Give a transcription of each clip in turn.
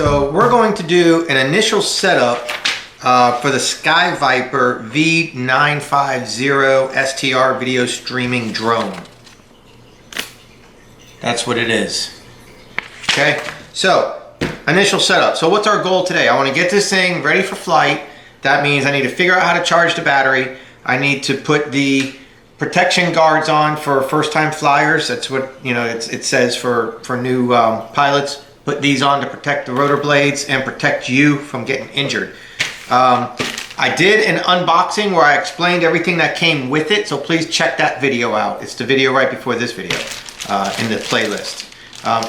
so we're going to do an initial setup for the Sky Viper V950 STR video streaming drone. That's what it is. Okay, so initial setup. So what's our goal today? I want to get this thing ready for flight. That means I need to figure out how to charge the battery. I need to put the protection guards on for first-time flyers. That's what, you know, it says for new pilots. Put these on to protect the rotor blades and protect you from getting injured. I did an unboxing where I explained everything that came with it, so please check that video out. It's the video right before this video in the playlist.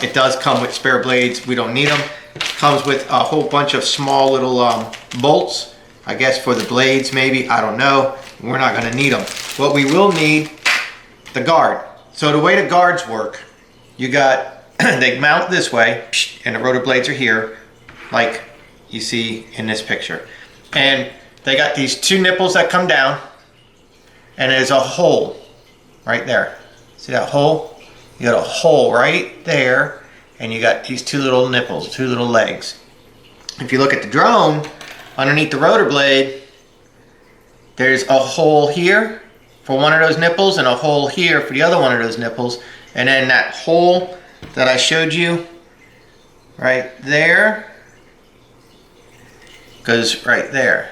It does come with spare blades. We don't need them. It comes with a whole bunch of small little bolts, I guess for the blades maybe, I don't know. We're not gonna need them. What we will need, the guard. So the way the guards work, you got, they mount this way, and the rotor blades are here, like you see in this picture. And they got these two nipples that come down, and there's a hole right there. See that hole? You got a hole right there, and you got these two little nipples, two little legs. If you look at the drone, underneath the rotor blade, there's a hole here for one of those nipples and a hole here for the other one of those nipples. And then that hole that I showed you right there goes right there.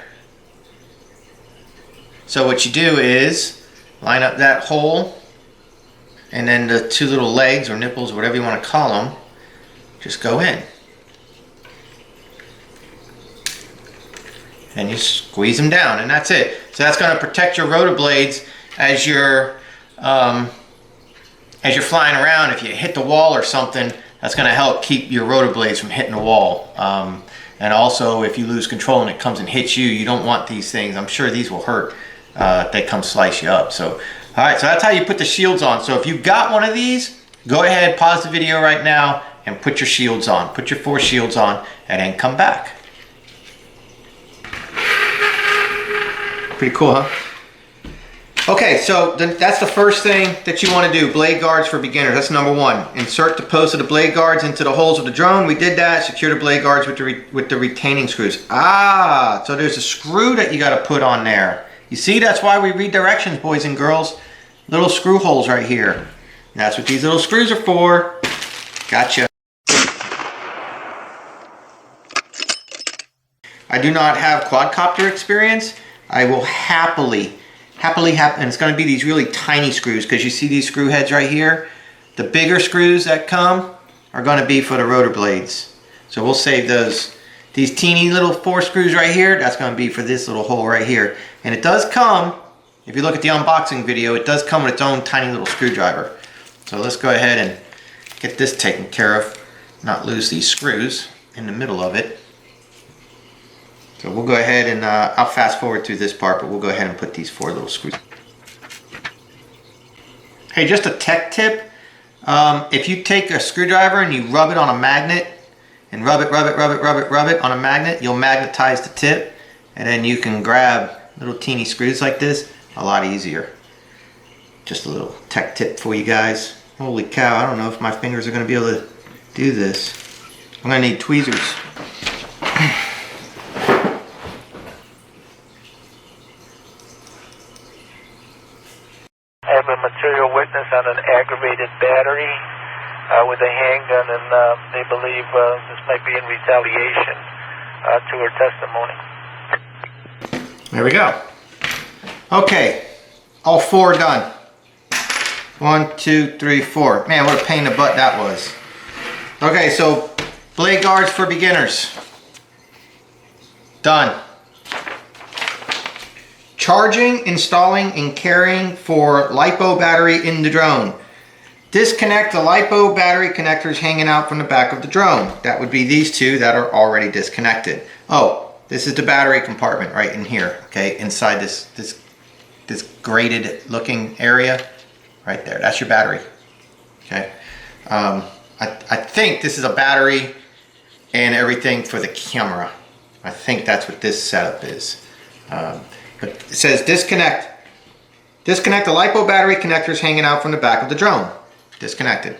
So what you do is line up that hole, and then the two little legs or nipples, whatever you want to call them, just go in. And you squeeze them down, and that's it. So that's going to protect your rotor blades as you're flying around. If you hit the wall or something, that's going to help keep your rotor blades from hitting the wall. And also, if you lose control and it comes and hits you, you don't want these things. I'm sure these will hurt. They come slice you up. So, all right. So that's how you put the shields on. So if you've got one of these, go ahead, pause the video right now, and put your shields on. Put your 4 shields on, and then come back. Pretty cool, huh? Okay, so that's the first thing that you want to do. Blade guards for beginners. That's number 1. Insert the post of the blade guards into the holes of the drone. We did that. Secure the blade guards with the retaining screws. Ah, so there's a screw that you got to put on there. You see, that's why we read directions, boys and girls. Little screw holes right here. That's what these little screws are for. Gotcha. I do not have quadcopter experience. I will happily, and it's going to be these really tiny screws, because you see these screw heads right here. The bigger screws that come are going to be for the rotor blades. So we'll save those. These teeny little 4 screws right here, that's going to be for this little hole right here. And it does come, if you look at the unboxing video, it does come with its own tiny little screwdriver. So let's go ahead and get this taken care of, not lose these screws in the middle of it. So we'll go ahead and, I'll fast forward through this part, but we'll go ahead and put these 4 little screws. Hey, just a tech tip. If you take a screwdriver and you rub it on a magnet, and rub it on a magnet, you'll magnetize the tip, and then you can grab little teeny screws like this a lot easier. Just a little tech tip for you guys. Holy cow, I don't know if my fingers are going to be able to do this. I'm going to need tweezers. I have a material witness on an aggravated battery with a handgun, and they believe this might be in retaliation to her testimony. There we go. Okay, all 4 done. 1, 2, 3, 4. Man, what a pain in the butt that was. Okay, so blade guards for beginners. Done. Charging, installing, and carrying for Lipo battery in the drone. Disconnect the Lipo battery connectors hanging out from the back of the drone. That would be these 2 that are already disconnected. Oh, this is the battery compartment right in here, okay, inside this grated looking area right there. That's your battery, okay. I think this is a battery and everything for the camera. I think that's what this setup is. But it says disconnect the Lipo battery connectors hanging out from the back of the drone. Disconnected.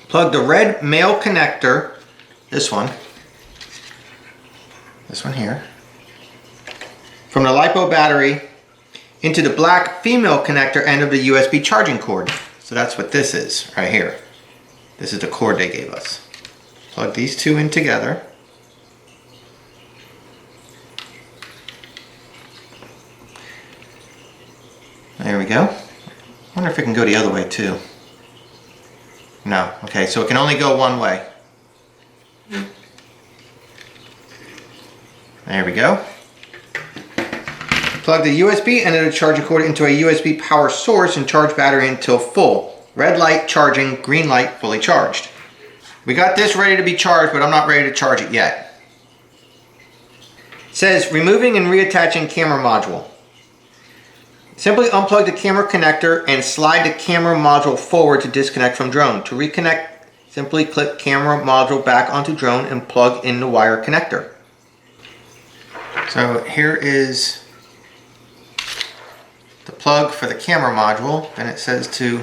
Plug the red male connector, this one, this one here, from the Lipo battery into the black female connector end of the USB charging cord. So that's what this is right here. This is the cord they gave us. Plug these two in together. There we go. I wonder if it can go the other way too. No, okay, so it can only go one way. There we go. Plug the USB end of the charging cord into a USB power source and charge battery until full. Red light charging, green light fully charged. We got this ready to be charged, but I'm not ready to charge it yet. It says removing and reattaching camera module. Simply unplug the camera connector and slide the camera module forward to disconnect from drone. To reconnect, simply click camera module back onto drone and plug in the wire connector. So here is the plug for the camera module. Then it says to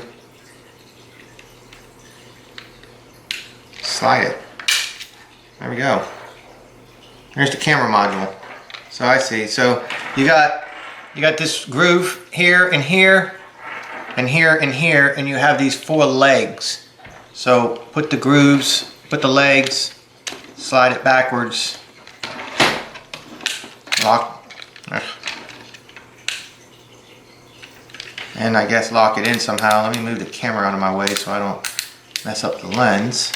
slide it. There we go. There's the camera module. So I see. So you got this groove here and here and here and here, and you have these 4 legs. So put the grooves, put the legs, slide it backwards, lock, and I guess lock it in somehow. Let me move the camera out of my way so I don't mess up the lens.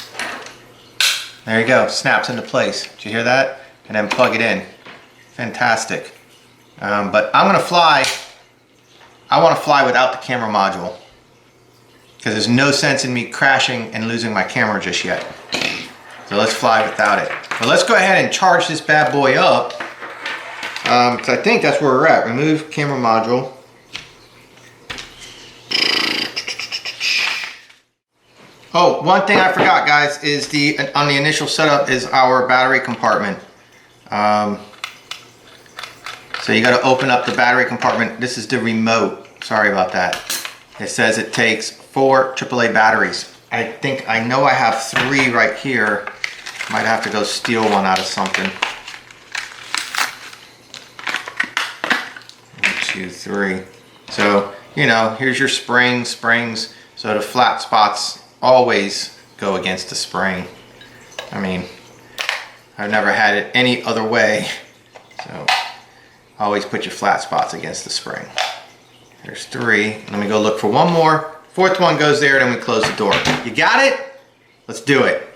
There you go, snaps into place. Did you hear that? And then plug it in. Fantastic. But I'm gonna fly. I want to fly without the camera module because there's no sense in me crashing and losing my camera just yet. So let's fly without it. But let's go ahead and charge this bad boy up because I think that's where we're at. Remove camera module. Oh, one thing I forgot, guys, is on the initial setup is our battery compartment. So you got to open up the battery compartment. This is the remote. Sorry about that. It says it takes 4 AAA batteries. I know I have 3 right here. Might have to go steal one out of something. 1, 2, 3. So, you know, here's your springs. So the flat spots always go against the spring. I mean, I've never had it any other way. So always put your flat spots against the spring. There's 3. Let me go look for one more. 4th one goes there, then we close the door. You got it? Let's do it.